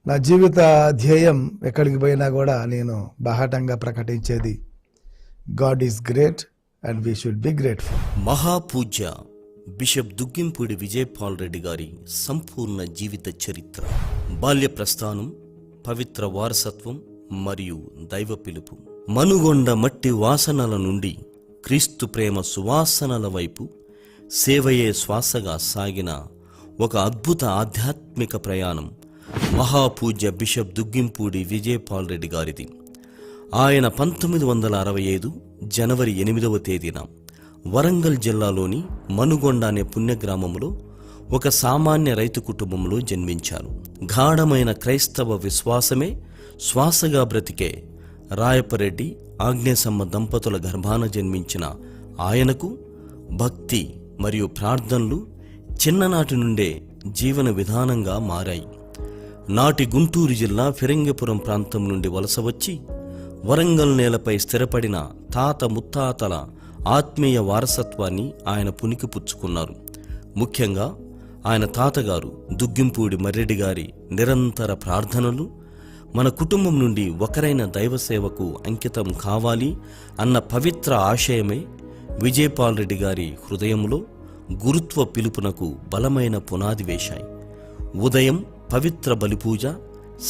నా జీవిత ధ్యేయం ఎక్కడికి పోయినా కూడా నేను బాహాటంగా ప్రకటించేది God is great and we should be grateful. మహాపూజ్య బిషప్ దుగ్గింపూడి విజయపాల్ రెడ్డి గారి సంపూర్ణ జీవిత చరిత్ర, బాల్య ప్రస్థానం, పవిత్ర వారసత్వం మరియు దైవ పిలుపు. మనుగొండ మట్టి వాసనల నుండి క్రీస్తు ప్రేమ సువాసనల వైపు సేవయే శ్వాసగా సాగిన ఒక అద్భుత ఆధ్యాత్మిక ప్రయాణం మహాపూజ్య బిషప్ దుగ్గింపూడి విజయపాల్ రెడ్డి గారిది. ఆయన 1965 జనవరి 8వ తేదీన వరంగల్ జిల్లాలోని మనుగొండ అనే పుణ్యగ్రామంలో ఒక సామాన్య రైతు కుటుంబంలో జన్మించారు. గాఢమైన క్రైస్తవ విశ్వాసమే శ్వాసగా బ్రతికే రాయపరెడ్డి ఆగ్నేసమ్మ దంపతుల గర్భాన జన్మించిన ఆయనకు భక్తి మరియు ప్రార్థనలు చిన్ననాటి నుండే జీవన విధానంగా మారాయి. నాటి గుంటూరు జిల్లా ఫిరంగిపురం ప్రాంతం నుండి వలస వచ్చి వరంగల్ నేలపై స్థిరపడిన తాత ముత్తాతల ఆత్మీయ వారసత్వాన్ని ఆయన పుణికిపుచ్చుకున్నారు. ముఖ్యంగా ఆయన తాతగారు దుగ్గింపూడి మర్రెడ్డి గారి నిరంతర ప్రార్థనలు మన కుటుంబం నుండి ఒకరైన దైవ సేవకు అంకితం కావాలి అన్న పవిత్ర ఆశయమే విజయపాల్ రెడ్డి గారి హృదయంలో గురుత్వ పిలుపునకు బలమైన పునాది వేశాయి. ఉదయం పవిత్ర బలిపూజ,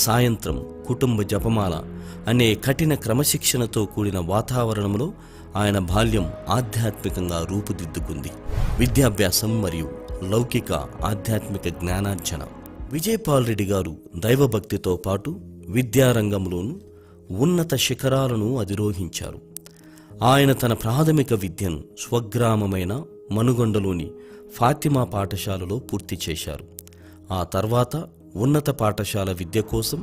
సాయంత్రం కుటుంబ జపమాల అనే కఠిన క్రమశిక్షణతో కూడిన వాతావరణంలో ఆయన బాల్యం ఆధ్యాత్మికంగా రూపుదిద్దుకుంది. విద్యాభ్యాసం మరియు లౌకిక ఆధ్యాత్మిక జ్ఞానార్జన. విజయపాల్ రెడ్డి గారు దైవభక్తితో పాటు విద్యారంగంలోనూ ఉన్నత శిఖరాలను అధిరోహించారు. ఆయన తన ప్రాథమిక విద్యను స్వగ్రామమైన మనుగొండలోని ఫాతిమా పాఠశాలలో పూర్తి చేశారు. ఆ తర్వాత ఉన్నత పాఠశాల విద్య కోసం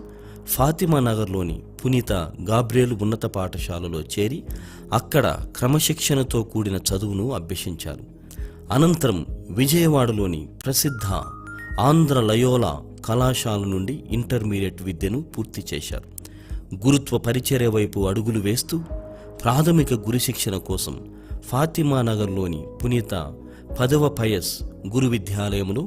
ఫాతిమా నగర్లోని పునీత గాబ్రియల్ ఉన్నత పాఠశాలలో చేరి అక్కడ క్రమశిక్షణతో కూడిన చదువును అభ్యసించారు. అనంతరం విజయవాడలోని ప్రసిద్ధ ఆంధ్ర లయోలా కళాశాల నుండి ఇంటర్మీడియట్ విద్యను పూర్తి చేశారు. గురుత్వ పరిచర్య వైపు అడుగులు వేస్తూ ప్రాథమిక గురు శిక్షణ కోసం ఫాతిమా నగర్లోని పునీత 10వ పయస్ గురు విద్యాలయంలో,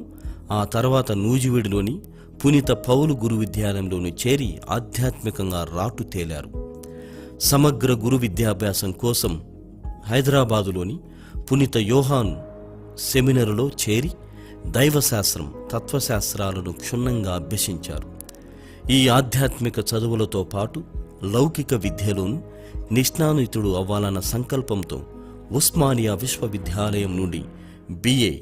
ఆ తర్వాత నూజివీడులోని పునీత పౌలు గురు విద్యాలయంలోనూ చేరి ఆధ్యాత్మికంగా రాటు తేలారు. సమగ్ర గురు విద్యాభ్యాసం కోసం హైదరాబాదులోని పునీత యోహాన్ సెమినరులో చేరి దైవశాస్త్రం, తత్వశాస్త్రాలను క్షుణ్ణంగా అభ్యసించారు. ఈ ఆధ్యాత్మిక చదువులతో పాటు లౌకిక విద్యలోనూ నిష్ణాతుడు అవ్వాలన్న సంకల్పంతో ఉస్మానియా విశ్వవిద్యాలయం నుండి బిఏ,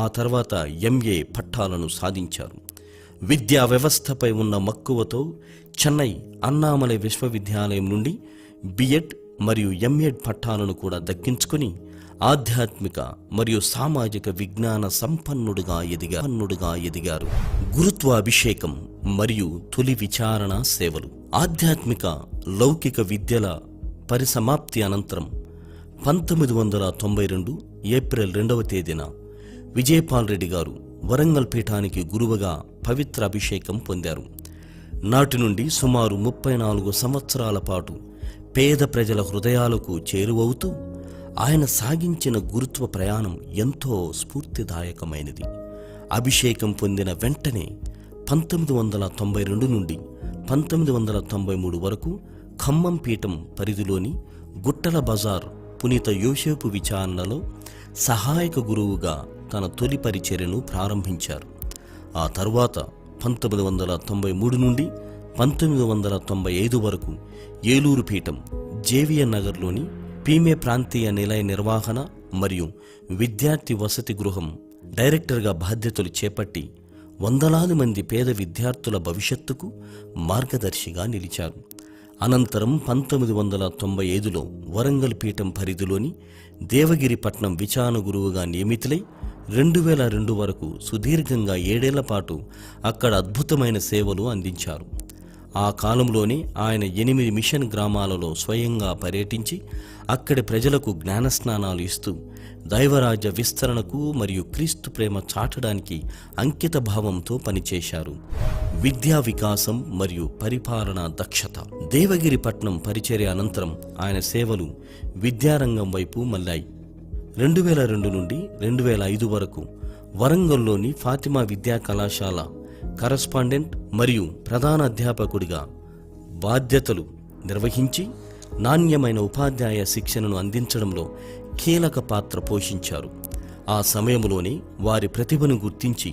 ఆ తర్వాత ఎంఏ పట్టాలను సాధించారు. విద్యా వ్యవస్థపై ఉన్న మక్కువతో చెన్నై అన్నామలై విశ్వవిద్యాలయం నుండి బిఎడ్ మరియు ఎంఎడ్ పట్టాలను కూడా దక్కించుకుని ఆధ్యాత్మిక మరియు సామాజిక విజ్ఞాన సంపన్నుడుగా ఎదిగారు. గురుత్వాభిషేకం మరియు తొలి విచారణ సేవలు. ఆధ్యాత్మిక లౌకిక విద్యల పరిసమాప్తి అనంతరం 1992 ఏప్రిల్ 2వ తేదీన విజయపాల్ రెడ్డి గారు వరంగల్ పీఠానికి గురువుగా పవిత్ర అభిషేకం పొందారు. నాటి నుండి సుమారు 34 సంవత్సరాల పాటు పేద ప్రజల హృదయాలకు చేరువవుతూ ఆయన సాగించిన గురుత్వ ప్రయాణం ఎంతో స్ఫూర్తిదాయకమైనది. అభిషేకం పొందిన వెంటనే 1992 నుండి 1993 వరకు ఖమ్మం పీఠం పరిధిలోని గుట్టల బజార్ పునీత యోసేపు విచారణలో సహాయక గురువుగా తన తొలి పరిచర్యను ప్రారంభించారు. ఆ తర్వాత 1993 నుండి 1995 వరకు ఏలూరు పీఠం జేవియర్ నగర్లోని పీమే ప్రాంతీయ నిలయ నిర్వహణ మరియు విద్యార్థి వసతి గృహం డైరెక్టర్గా బాధ్యతలు చేపట్టి వందలాది మంది పేద విద్యార్థుల భవిష్యత్తుకు మార్గదర్శిగా నిలిచారు. అనంతరం 1995లో వరంగల్ పీఠం పరిధిలోని దేవగిరిపట్నం విచారణ గురువుగా నియమితులై 2002 వరకు సుదీర్ఘంగా 7 ఏళ్ల పాటు అక్కడ అద్భుతమైన సేవలు అందించారు. ఆ కాలంలోనే ఆయన 8 మిషన్ గ్రామాలలో స్వయంగా పర్యటించి అక్కడి ప్రజలకు జ్ఞానస్నానాలు ఇస్తూ దైవరాజ్య విస్తరణకు మరియు క్రీస్తు ప్రేమ చాటడానికి అంకిత భావంతో పనిచేశారు. విద్యా వికాసం మరియు పరిపాలనా దక్షత. దేవగిరిపట్నం పరిచర్య అనంతరం ఆయన సేవలు విద్యారంగం వైపు మళ్ళాయి. 2002 నుండి 2005 వరకు వరంగల్లోని ఫాతిమా విద్యా కళాశాల కరస్పాండెంట్ మరియు ప్రధాన అధ్యాపకుడిగా బాధ్యతలు నిర్వహించి నాణ్యమైన ఉపాధ్యాయ శిక్షణను అందించడంలో కీలక పాత్ర పోషించారు. ఆ సమయంలోనే వారి ప్రతిభను గుర్తించి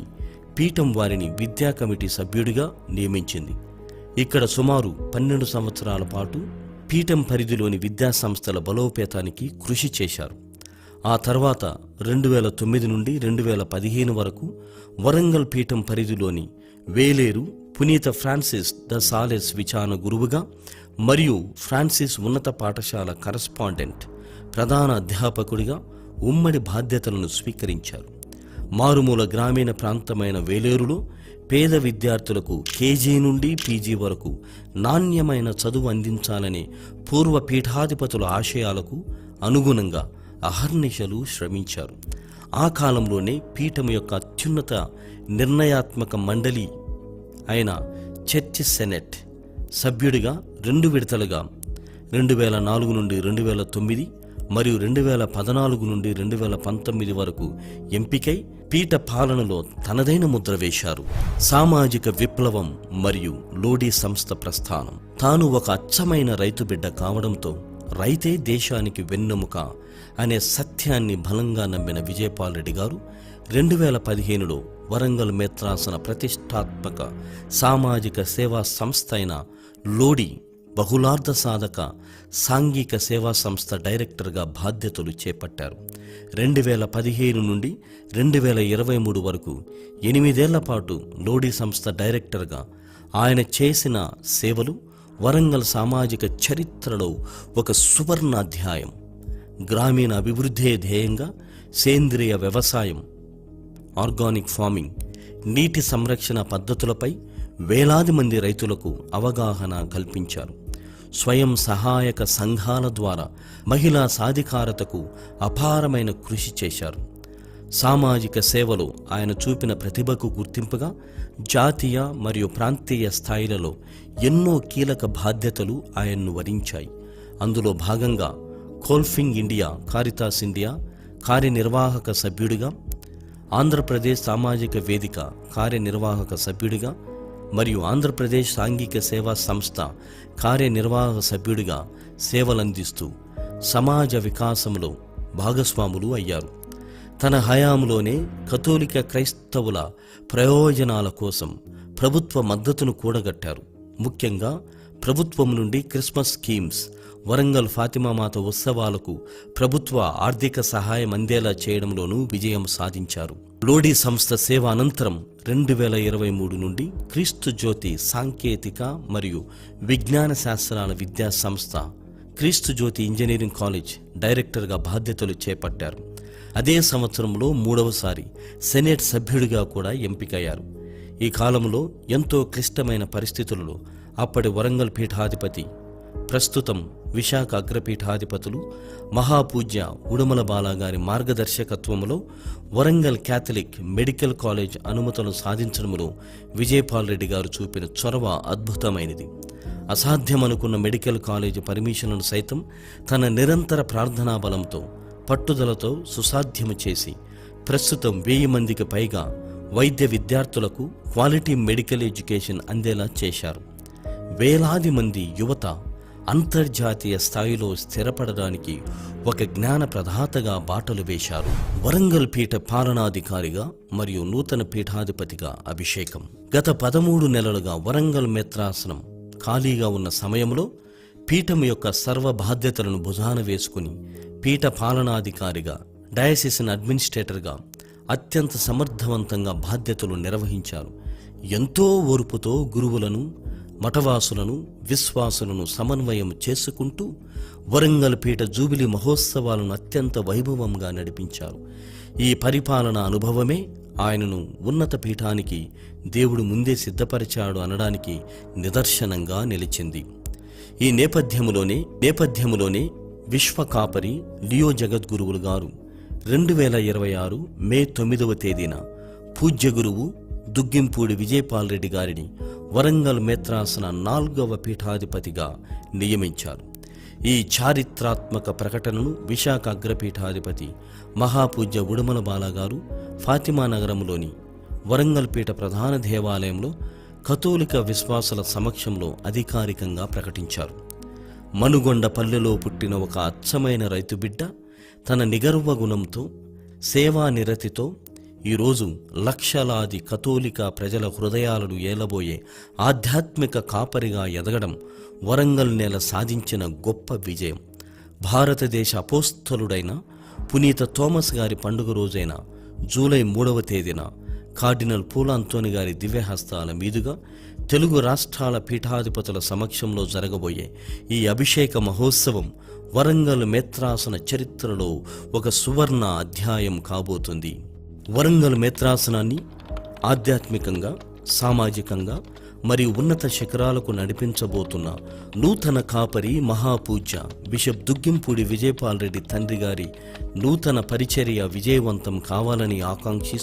పీఠం వారిని విద్యా కమిటీ సభ్యుడిగా నియమించింది. ఇక్కడ సుమారు 12 సంవత్సరాల పాటు పీఠం పరిధిలోని విద్యాసంస్థల బలోపేతానికి కృషి చేశారు. ఆ తర్వాత 2009 నుండి 2015 వరకు వరంగల్ పీఠం పరిధిలోని వేలేరు పునీత ఫ్రాన్సిస్ ద సాలెస్ విచారణ గురువుగా మరియు ఫ్రాన్సిస్ ఉన్నత పాఠశాల కరస్పాండెంట్ ప్రధాన అధ్యాపకుడిగా ఉమ్మడి బాధ్యతలను స్వీకరించారు. మారుమూల గ్రామీణ ప్రాంతమైన వేలేరులో పేద విద్యార్థులకు కేజీ నుండి పీజీ వరకు నాణ్యమైన చదువు అందించాలనే పూర్వ పీఠాధిపతుల ఆశయాలకు అనుగుణంగా అహర్నిశలు శ్రమించారు. ఆ కాలంలోనే పీఠం యొక్క అత్యున్నత నిర్ణయాత్మక మండలి అయిన చర్చి సెనెట్ సభ్యుడిగా 2 విడతలుగా 2004 నుండి 2009 మరియు 2014 నుండి 2019 వరకు ఎంపికై పీఠ పాలనలో తనదైన ముద్ర వేశారు. సామాజిక విప్లవం మరియు లోడీ సంస్థ ప్రస్థానం. తాను ఒక అచ్చమైన రైతు బిడ్డ కావడంతో రైతే దేశానికి వెన్నెముక అనే సత్యాన్ని బలంగా నమ్మిన విజయపాల్ రెడ్డి గారు 2015లో వరంగల్ మేత్రాసన ప్రతిష్టాత్మక సామాజిక సేవా సంస్థ అయిన లోడీ బహుళార్థ సాధక సాంఘిక సేవా సంస్థ డైరెక్టర్గా బాధ్యతలు చేపట్టారు. 2015 నుండి 2023 వరకు 8 ఏళ్ల పాటు లోడీ సంస్థ డైరెక్టర్గా ఆయన చేసిన సేవలు వరంగల్ సామాజిక చరిత్రలో ఒక సువర్ణ అధ్యాయం. గ్రామీణ అభివృద్ధే ధ్యేయంగా సేంద్రియ వ్యవసాయం, ఆర్గానిక్ ఫార్మింగ్, నీటి సంరక్షణ పద్ధతులపై వేలాది మంది రైతులకు అవగాహన కల్పించారు. స్వయం సహాయక సంఘాల ద్వారా మహిళా సాధికారతకు అపారమైన కృషి చేశారు. సామాజిక సేవలో ఆయన చూపిన ప్రతిభకు గుర్తింపుగా జాతీయ మరియు ప్రాంతీయ స్థాయిలలో ఎన్నో కీలక బాధ్యతలు ఆయన్ను వరించాయి. అందులో భాగంగా కోల్ఫింగ్ ఇండియా కారితాస్ ఇండియా కార్యనిర్వాహక సభ్యుడిగా, ఆంధ్రప్రదేశ్ సామాజిక వేదిక కార్యనిర్వాహక సభ్యుడిగా మరియు ఆంధ్రప్రదేశ్ సాంఘిక సేవా సంస్థ కార్యనిర్వాహక సభ్యుడిగా సేవలందిస్తూ సమాజ వికాసంలో భాగస్వాములు అయ్యారు. తన హయాంలోనే కథోలిక క్రైస్తవుల ప్రయోజనాల కోసం ప్రభుత్వ మద్దతును కూడగట్టారు. ముఖ్యంగా ప్రభుత్వం నుండి క్రిస్మస్ స్కీమ్స్, వరంగల్ ఫాతిమామాత ఉత్సవాలకు ప్రభుత్వ ఆర్థిక సహాయం అందేలా చేయడంలోనూ విజయం సాధించారు. లోడీ సంస్థ సేవ అనంతరం 2023 నుండి క్రీస్తు జ్యోతి సాంకేతిక మరియు విజ్ఞాన శాస్త్రాల విద్యా సంస్థ క్రీస్తు జ్యోతి ఇంజనీరింగ్ కాలేజ్ డైరెక్టర్గా బాధ్యతలు చేపట్టారు. అదే సంవత్సరంలో 3వసారి సెనేట్ సభ్యుడిగా కూడా ఎంపికయ్యారు. ఈ కాలంలో ఎంతో క్లిష్టమైన పరిస్థితులలో అప్పటి వరంగల్ పీఠాధిపతి, ప్రస్తుతం విశాఖ అగ్రపీఠాధిపతులు మహాపూజ్య ఉడుమల బాలాగారి మార్గదర్శకత్వంలో వరంగల్ క్యాథలిక్ మెడికల్ కాలేజ్ అనుమతులు సాధించడంలో విజయపాల్ రెడ్డి గారు చూపిన చొరవ అద్భుతమైనది. అసాధ్యమనుకున్న మెడికల్ కాలేజ్ పర్మిషన్లను సైతం తన నిరంతర ప్రార్థనా బలంతో, పట్టుదలతో సుసాధ్యము చేసి ప్రస్తుతం 1000 మందికి పైగా వైద్య విద్యార్థులకు క్వాలిటీ మెడికల్ ఎడ్యుకేషన్ అందేలా చేశారు. వేలాది మంది యువత అంతర్జాతీయ స్థాయిలో స్థిరపడడానికి ఒక జ్ఞాన ప్రదాతగా బాటలు వేశారు. వరంగల్ పీఠ పాలనాధికారిగా మరియు నూతన పీఠాధిపతిగా అభిషేకం. గత 13 నెలలుగా వరంగల్ మేత్రాసనం ఖాళీగా ఉన్న సమయంలో పీఠం యొక్క సర్వ బాధ్యతలను భుజాన వేసుకుని పీఠ పాలనాధికారిగా, డయాసిస్ అడ్మినిస్ట్రేటర్గా అత్యంత సమర్థవంతంగా బాధ్యతలు నిర్వహించారు. ఎంతో ఓర్పుతో గురువులను, మఠవాసులను, విశ్వాసులను సమన్వయం చేసుకుంటూ వరంగల్ పీఠ జూబిలీ మహోత్సవాలను అత్యంత వైభవంగా నడిపించారు. ఈ పరిపాలన అనుభవమే ఆయనను ఉన్నత పీఠానికి దేవుడు ముందే సిద్ధపరిచాడు అనడానికి నిదర్శనంగా నిలిచింది. ఈ నేపథ్యములోనే విశ్వకాపరి లియో జగద్గురువులు గారు 2026 మే 9వ తేదీన పూజ్య గురువు దుగ్గింపూడి విజయపాల్ రెడ్డి గారిని వరంగల్ మేత్రాసన 4వ పీఠాధిపతిగా నియమించారు. ఈ చారిత్రాత్మక ప్రకటనను విశాఖ అగ్రపీఠాధిపతి మహాపూజ్య ఉడుమల బాలగారు ఫాతిమా నగరంలోని వరంగల్ పీఠ ప్రధాన దేవాలయంలో కథోలిక విశ్వాసుల సమక్షంలో అధికారికంగా ప్రకటించారు. మనుగొండ పల్లెలో పుట్టిన ఒక అచ్చమైన రైతు బిడ్డ తన నిగర్వ గుణంతో, సేవా నిరతితో ఈరోజు లక్షలాది కథోలిక ప్రజల హృదయాలను ఏలబోయే ఆధ్యాత్మిక కాపరిగా ఎదగడం వరంగల్ నేల సాధించిన గొప్ప విజయం. భారతదేశ అపోస్తలుడైన పునీత థోమస్ గారి పండుగ రోజైన జూలై 3వ తేదీన కార్డినల్ పూల అంతోని గారి దివ్యహస్తాల మీదుగా తెలుగు రాష్ట్రాల పీఠాధిపతుల సమక్షంలో జరగబోయే ఈ అభిషేక మహోత్సవం వరంగల్ మేత్రాసన చరిత్రలో ఒక సువర్ణ అధ్యాయం కాబోతుంది. వరంగల్ మేత్రాసనాన్ని ఆధ్యాత్మికంగా, సామాజికంగా మరియు ఉన్నత శిఖరాలకు నడిపించబోతున్న నూతన కాపరి మహాపూజ్య బిషప్ దుగ్గింపూడి విజయపాల్ రెడ్డి తండ్రి గారి నూతన పరిచర్య విజయవంతం కావాలని ఆకాంక్షిస్తూ